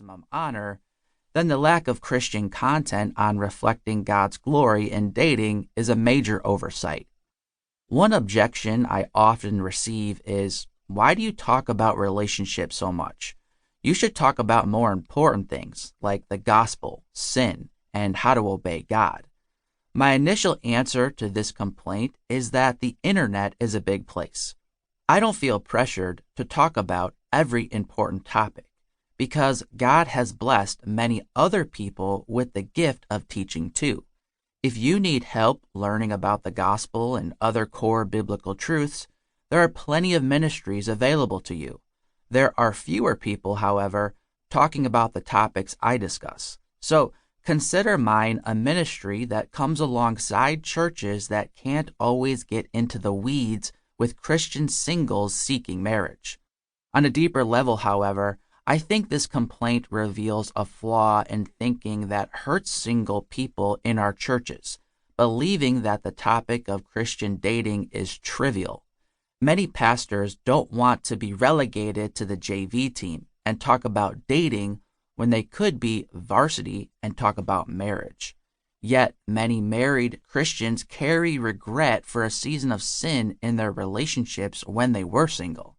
maximum honor, then the lack of Christian content on reflecting God's glory in dating is a major oversight. One objection I often receive is, why do you talk about relationships so much? You should talk about more important things like the gospel, sin, and how to obey God. My initial answer to this complaint is that the internet is a big place. I don't feel pressured to talk about every important topic because God has blessed many other people with the gift of teaching too. If you need help learning about the gospel and other core biblical truths, there are plenty of ministries available to you. There are fewer people, however, talking about the topics I discuss. So consider mine a ministry that comes alongside churches that can't always get into the weeds with Christian singles seeking marriage. On a deeper level, however, I think this complaint reveals a flaw in thinking that hurts single people in our churches, believing that the topic of Christian dating is trivial. Many pastors don't want to be relegated to the JV team and talk about dating when they could be varsity and talk about marriage. Yet many married Christians carry regret for a season of sin in their relationships when they were single.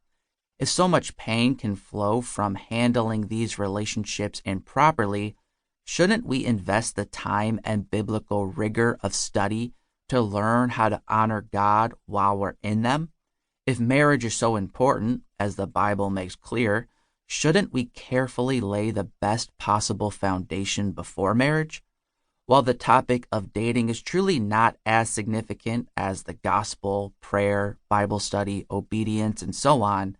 If so much pain can flow from handling these relationships improperly, shouldn't we invest the time and biblical rigor of study to learn how to honor God while we're in them? If marriage is so important, as the Bible makes clear, shouldn't we carefully lay the best possible foundation before marriage? While the topic of dating is truly not as significant as the gospel, prayer, Bible study, obedience, and so on,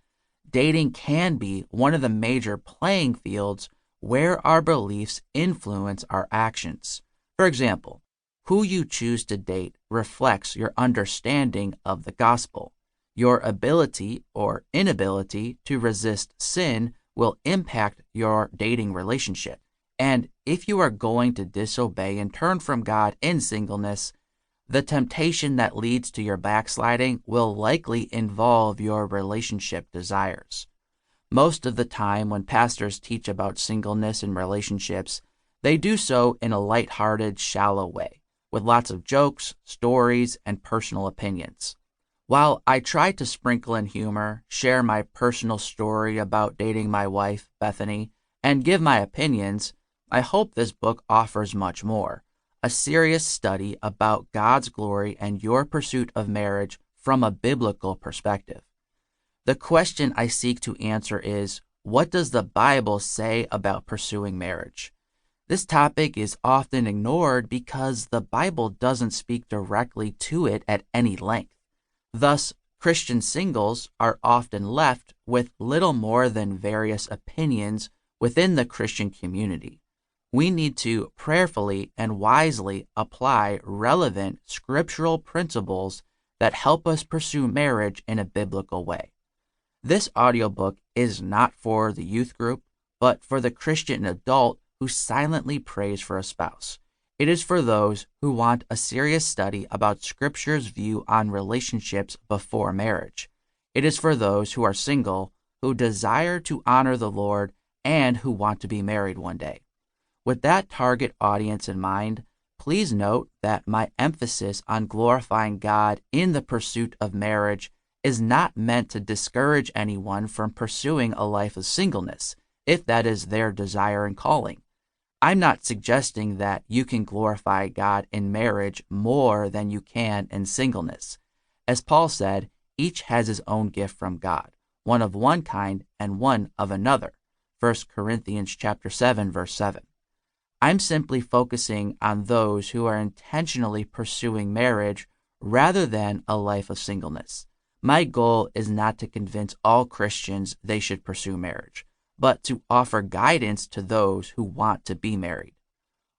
dating can be one of the major playing fields where our beliefs influence our actions. For example, who you choose to date reflects your understanding of the gospel. Your ability or inability to resist sin will impact your dating relationship. And if you are going to disobey and turn from God in singleness, the temptation that leads to your backsliding will likely involve your relationship desires. Most of the time when pastors teach about singleness and relationships, they do so in a lighthearted, shallow way, with lots of jokes, stories, and personal opinions. While I try to sprinkle in humor, share my personal story about dating my wife, Bethany, and give my opinions, I hope this book offers much more. A serious study about God's glory and your pursuit of marriage from a biblical perspective. The question I seek to answer is, what does the Bible say about pursuing marriage? This topic is often ignored because the Bible doesn't speak directly to it at any length. Thus, Christian singles are often left with little more than various opinions within the Christian community. We need to prayerfully and wisely apply relevant scriptural principles that help us pursue marriage in a biblical way. This audiobook is not for the youth group, but for the Christian adult who silently prays for a spouse. It is for those who want a serious study about Scripture's view on relationships before marriage. It is for those who are single, who desire to honor the Lord, and who want to be married one day. With that target audience in mind, please note that my emphasis on glorifying God in the pursuit of marriage is not meant to discourage anyone from pursuing a life of singleness, if that is their desire and calling. I'm not suggesting that you can glorify God in marriage more than you can in singleness. As Paul said, each has his own gift from God, one of one kind and one of another. 1 Corinthians chapter 7, verse 7. I'm simply focusing on those who are intentionally pursuing marriage rather than a life of singleness. My goal is not to convince all Christians they should pursue marriage, but to offer guidance to those who want to be married.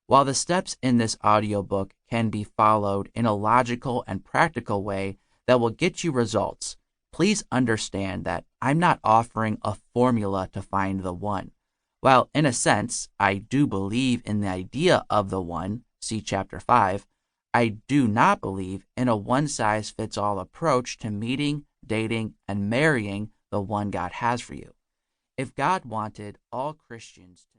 While the steps in this audiobook can be followed in a logical and practical way that will get you results, please understand that I'm not offering a formula to find the one. While in a sense, I do believe in the idea of the one, see chapter 5, I do not believe in a one-size-fits-all approach to meeting, dating, and marrying the one God has for you. If God wanted all Christians to